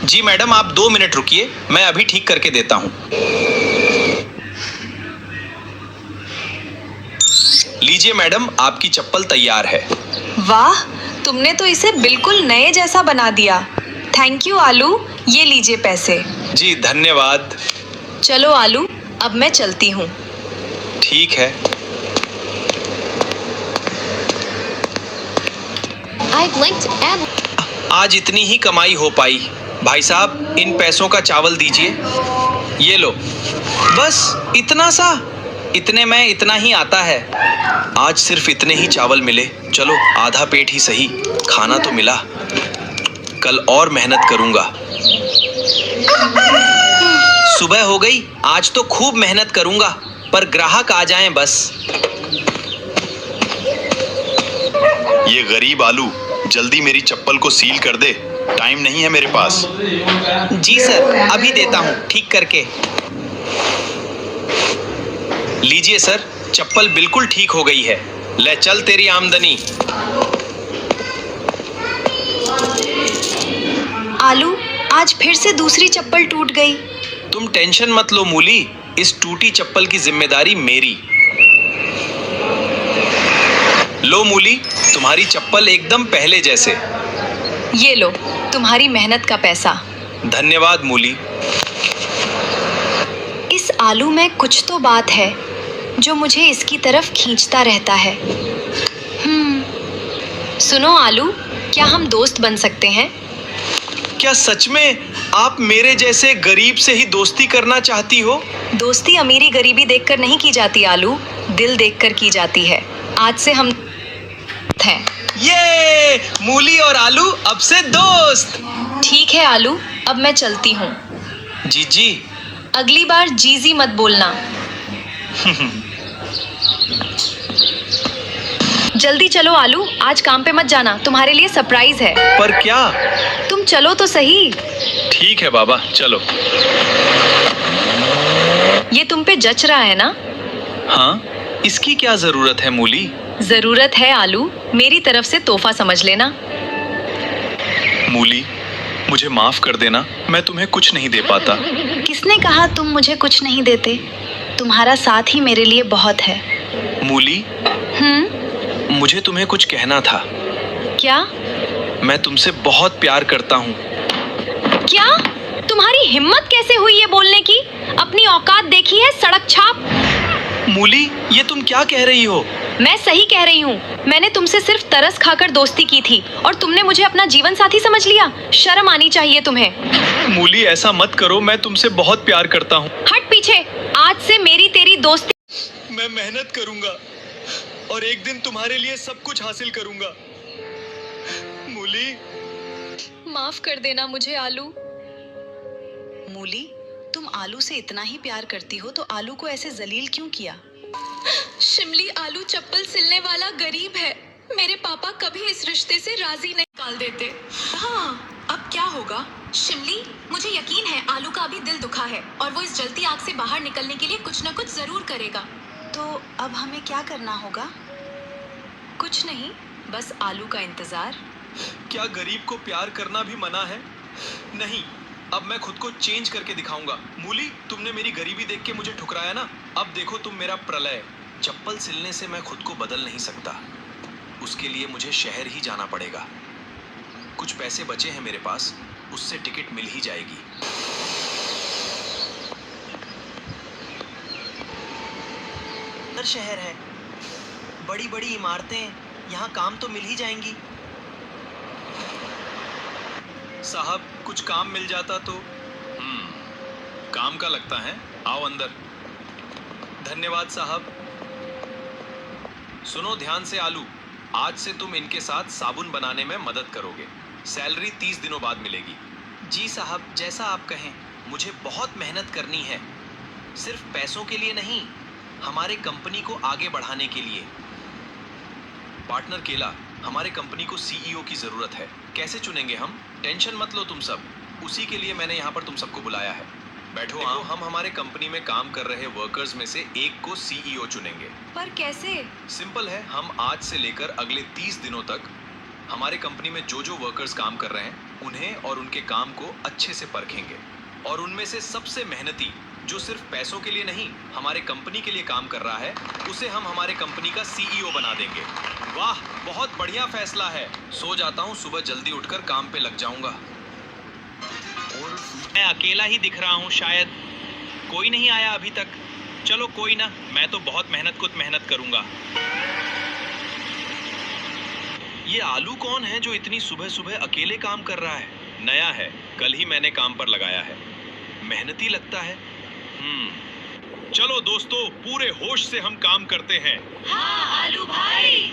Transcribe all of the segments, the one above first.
जी madam, आप 2 minute रुकिए, मैं अभी ठीक करके देता हूँ। लीजिए मैडम, आपकी चप्पल तैयार है। वाह, तुमने तो इसे बिल्कुल नए जैसा बना दिया। थैंक यू आलू, ये लीजिए पैसे। जी धन्यवाद। चलो आलू, अब मैं चलती हूँ। ठीक है। आज इतनी ही कमाई हो पाई। भाई साहब, इन पैसों का चावल दीजिए। ये लो। बस इतना सा? इतने में इतना ही आता है। आज सिर्फ इतने ही चावल मिले। चलो आधा पेट ही सही, खाना तो मिला। कल और मेहनत करूंगा। सुबह हो गई, आज तो खूब मेहनत करूंगा, पर ग्राहक आ जाएं बस। ये गरीब आलू, जल्दी मेरी चप्पल को सील कर दे, टाइम नहीं है मेरे पास। जी सर, अभी देता हूँ ठीक करके। लीजिए सर, चप्पल बिल्कुल ठीक हो गई है। ले चल तेरी आमदनी। आलू, आज फिर से दूसरी चप्पल टूट गई। तुम टेंशन मत लो मूली, इस टूटी चप्पल की जिम्मेदारी मेरी। लो मूली, तुम्हारी चप्पल एकदम पहले जैसे। ये लो, तुम्हारी मेहनत का पैसा। धन्यवाद मूली। इस आलू में कुछ तो बात है जो मुझे इसकी तरफ खींचता रहता है। सुनो आलू, क्या हम दोस्त बन सकते हैं? क्या सच में आप मेरे जैसे गरीब से ही दोस्ती करना चाहती हो? दोस्ती अमीरी गरीबी देखकर नहीं की जाती आलू, दिल देखकर की जाती है। आज से हम हैं। ये मूली और आलू अब से दोस्त। ठीक है आलू, अब मैं चलती हूँ। जी जी। अगली बार जीजी मत बोलना। जल्दी चलो आलू, आज काम पे मत जाना, तुम्हारे लिए सरप्राइज है। पर क्या? तुम चलो तो सही। ठीक है बाबा, चलो। ये तुम पे जच रहा है ना? हाँ, इसकी क्या जरूरत है मूली? जरूरत है आलू, मेरी तरफ से तोहफा समझ लेना। मूली, मुझे माफ कर देना, मैं तुम्हें कुछ नहीं दे पाता। किसने कहा तुम मुझे कुछ नहीं देते? तुम्हारा साथ ही मेरे लिए बहुत है। मूली, मुझे तुम्हें कुछ कहना था। क्या? मैं तुमसे बहुत प्यार करता हूँ। क्या? तुम्हारी हिम्मत कैसे हुई ये बोलने की? अपनी औकात देखी है, सड़क छाप। मूली, ये तुम क्या कह रही हो? मैं सही कह रही हूँ। मैंने तुमसे सिर्फ तरस खाकर दोस्ती की थी और तुमने मुझे अपना जीवन साथी समझ लिया। शर्म आनी चाहिए तुम्हें। मूली, ऐसा मत करो, मैं तुमसे बहुत प्यार करता हूँ। हट पीछे, आज से मेरी तेरी दोस्ती। मैं मेहनत करूंगा और एक दिन तुम्हारे लिए सब कुछ हासिल करूंगा। मूली, माफ कर देना मुझे आलू। मूली, तुम आलू से इतना ही प्यार करती हो तो आलू को ऐसे जलील क्यों किया? शिमली, आलू चप्पल सिलने वाला गरीब है। मेरे पापा कभी इस रिश्ते से राजी नहीं निकाल देते। हाँ, अब क्या होगा? शिमली, मुझे यकीन है आलू का अभी दिल दुखा है और वो इस जलती आग से बाहर निकलने के लिए कुछ न कुछ जरूर करेगा। तो अब हमें क्या करना होगा? कुछ नहीं, बस आलू का इंतजार। क्या गरीब को प्यार करना भी मना है? नहीं, अब मैं खुद को चेंज करके दिखाऊंगा। मूली, तुमने मेरी गरीबी देख के मुझे ठुकराया ना, अब देखो तुम मेरा प्रलय। चप्पल सिलने से मैं खुद को बदल नहीं सकता, उसके लिए मुझे शहर ही जाना पड़ेगा। कुछ पैसे बचे हैं मेरे पास, उससे टिकट मिल ही जाएगी। शहर है, बड़ी बड़ी इमारतें, यहाँ काम तो मिल ही जाएंगी। साहब, कुछ काम मिल जाता तो। काम का लगता है, आओ अंदर। धन्यवाद साहब। सुनो ध्यान से आलू, आज से तुम इनके साथ साबुन बनाने में मदद करोगे। सैलरी 30 दिनों बाद मिलेगी। जी साहब, जैसा आप कहें। मुझे बहुत मेहनत करनी है, सिर्फ पैसों के लिए नहीं, हमारे कंपनी को आगे बढ़ाने के लिए। पार्टनर केला, हमारे कंपनी को सीईओ की जरूरत है। कैसे चुनेंगे हम? टेंशन मत लो तुम सब, उसी के लिए मैंने यहाँ पर तुम सबको बुलाया है। बैठो। हम हमारे कंपनी में काम कर रहे वर्कर्स में से एक को सीईओ चुनेंगे। पर कैसे? सिंपल है, हम आज से लेकर अगले 30 दिनों तक हमारे कंपनी में जो जो वर्कर्स काम कर रहे हैं उन्हें और उनके काम को अच्छे से परखेंगे और उनमें से सबसे मेहनती, जो सिर्फ पैसों के लिए नहीं हमारे कंपनी के लिए काम कर रहा है, उसे हम हमारे कंपनी का सीईओ बना देंगे। वाह, बहुत बढ़िया फैसला है। सो जाता हूँ, सुबह जल्दी उठकर काम पे लग जाऊंगा। और मैं अकेला ही दिख रहा हूँ, शायद कोई नहीं आया अभी तक। चलो कोई ना, मैं तो बहुत मेहनत करूंगा। ये आलू कौन है जो इतनी सुबह सुबह अकेले काम कर रहा है? नया है, कल ही मैंने काम पर लगाया है। मेहनती लगता है। चलो दोस्तों, पूरे होश से हम काम करते हैं। हाँ आलू भाई।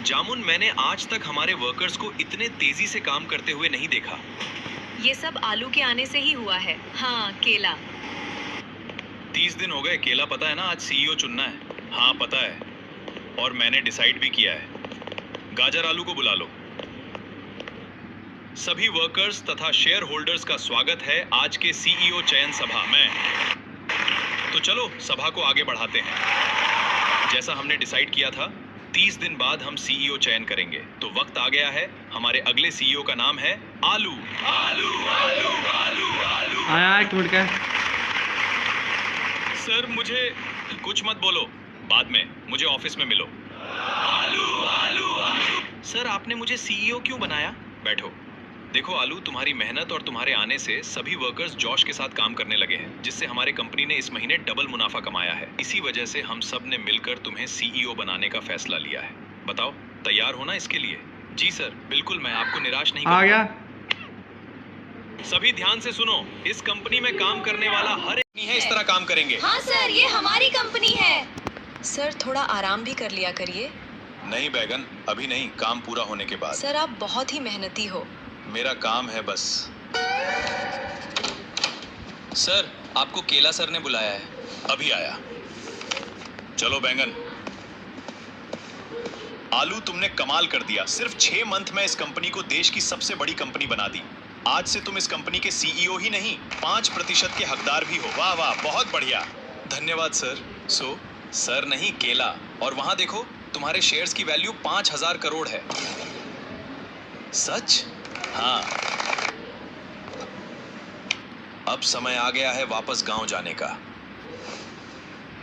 जामुन, मैंने आज तक हमारे वर्कर्स को इतने तेजी से काम करते हुए नहीं देखा। ये सब आलू के आने से ही हुआ है। हाँ केला। 30 दिन हो गए। केला पता है ना, आज सीईओ चुनना है। हाँ पता है, और मैंने डिसाइड भी किया है। गाजर आलू को बुला लो। सभी वर्कर्स तथा शेयर होल्डर्स का स्वागत है आज के सीईओ चयन सभा में। तो चलो सभा को आगे बढ़ाते हैं। जैसा हमने डिसाइड किया था, 30 दिन बाद हम सीईओ चयन करेंगे। तो वक्त आ गया है। हमारे अगले सीईओ का नाम है आलू। आलू आलू आलू आलू। आया एक मिनट का। सर मुझे कुछ मत बोलो, बाद में मुझे ऑफिस में मिलो। आलू आलू आलू। सर आपने मुझे सीईओ क्यों बनाया? बैठो। देखो आलू, तुम्हारी मेहनत और तुम्हारे आने से सभी वर्कर्स जोश के साथ काम करने लगे हैं, जिससे हमारे कंपनी ने इस महीने डबल मुनाफा कमाया है। इसी वजह से हम सब ने मिलकर तुम्हें सीईओ बनाने का फैसला लिया है। बताओ, तैयार हो ना इसके लिए? जी सर, बिल्कुल, मैं आपको निराश नहीं आ करूंगा। गया। सभी ध्यान से सुनो। इस कंपनी में काम करने वाला हर एक नहीं है इस तरह काम करेंगे। हाँ सर, ये हमारी कंपनी है। सर थोड़ा आराम भी कर लिया करिए। नहीं बैगन, अभी नहीं, काम पूरा होने के बाद। सर आप बहुत ही मेहनती हो। मेरा काम है बस। सर आपको केला सर ने बुलाया है। अभी आया। चलो बैंगन। आलू, तुमने कमाल कर दिया। सिर्फ 6 मंथ में इस कंपनी को देश की सबसे बड़ी कंपनी बना दी। आज से तुम इस कंपनी के सीईओ ही नहीं, 5% के हकदार भी हो। वाह वाह, बहुत बढ़िया। धन्यवाद सर। सर नहीं, केला। और वहां देखो, तुम्हारे शेयर्स की वैल्यू 5000 करोड़ है। सच? हाँ। अब समय आ गया है वापस गांव जाने का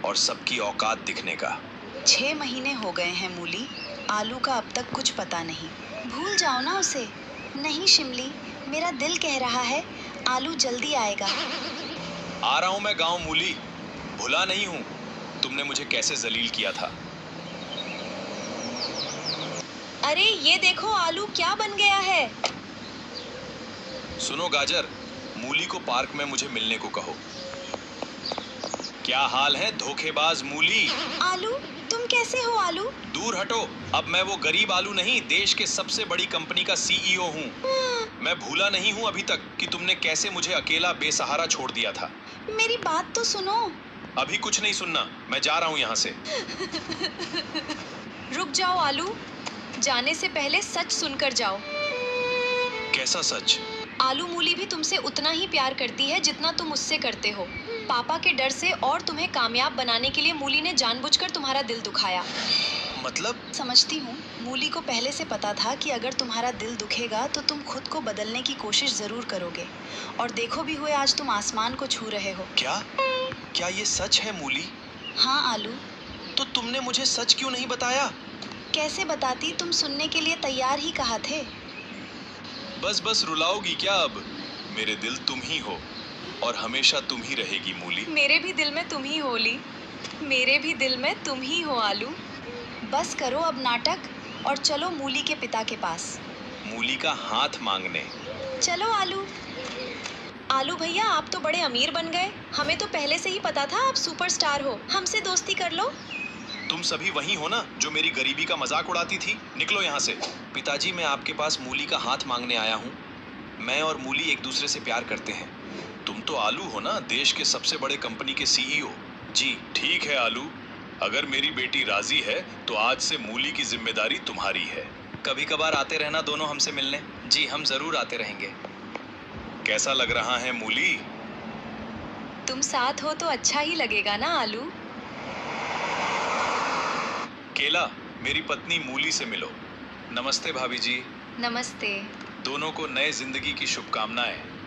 और सबकी औकात दिखने का। 6 महीने हो गए हैं मूली, आलू का अब तक कुछ पता नहीं। भूल जाओ ना उसे। नहीं शिमली, मेरा दिल कह रहा है आलू जल्दी आएगा। आ रहा हूं मैं गांव मूली, भुला नहीं हूं तुमने मुझे कैसे जलील किया था। अरे ये देखो आलू क्या बन गया है। सुनो गाजर, मूली को पार्क में मुझे मिलने को कहो। क्या हाल है धोखेबाज मूली? आलू, तुम कैसे हो आलू? दूर हटो। अब मैं वो गरीब आलू नहीं, देश के सबसे बड़ी कंपनी का सीईओ हूँ। मैं भूला नहीं हूँ अभी तक कि तुमने कैसे मुझे अकेला बेसहारा छोड़ दिया था। मेरी बात तो सुनो। अभी कुछ नहीं सुनना, मैं जा रहा हूँ यहाँ से। रुक जाओ आलू, जाने से पहले सच सुनकर जाओ। कैसा सच? आलू, मूली भी तुमसे उतना ही प्यार करती है जितना तुम उससे करते हो। पापा के डर से और तुम्हें कामयाब बनाने के लिए मूली ने जानबूझकर तुम्हारा दिल दुखाया। मतलब? समझती हूँ, मूली को पहले से पता था कि अगर तुम्हारा दिल दुखेगा तो तुम खुद को बदलने की कोशिश जरूर करोगे। और देखो भी हुए, आज तुम आसमान को छू रहे हो। क्या ये सच है मूली? हाँ आलू। तो तुमने मुझे सच क्यों नहीं बताया? कैसे बताती, तुम सुनने के लिए तैयार ही कहा थे। बस रुलाओगी क्या अब? मेरे दिल तुम ही हो और हमेशा तुम ही रहेगी मूली। मेरे भी दिल में तुम ही हो ली। मेरे भी दिल में तुम ही हो आलू। बस करो अब नाटक और चलो मूली के पिता के पास। मूली का हाथ मांगने? चलो आलू। आलू भैया, आप तो बड़े अमीर बन गए। हमें तो पहले से ही पता था आप सुपरस्टार हो। हमसे दोस्ती कर लो। तुम सभी वही हो ना जो मेरी गरीबी का मजाक उड़ाती थी? निकलो यहाँ से। पिताजी, मैं आपके पास मूली का हाथ मांगने आया हूँ। मैं और मूली एक दूसरे से प्यार करते हैं। तुम तो आलू हो ना, देश के सबसे बड़े कंपनी के सीईओ। जी ठीक है आलू, अगर मेरी बेटी राजी है तो आज से मूली की जिम्मेदारी तुम्हारी है। कभी कभार आते रहना दोनों हमसे मिलने। जी हम जरूर आते रहेंगे। कैसा लग रहा है मूली? तुम साथ हो तो अच्छा ही लगेगा ना आलू। केला, मेरी पत्नी मूली से मिलो। नमस्ते भाभी जी। नमस्ते। दोनों को नए जिंदगी की शुभकामनाएं।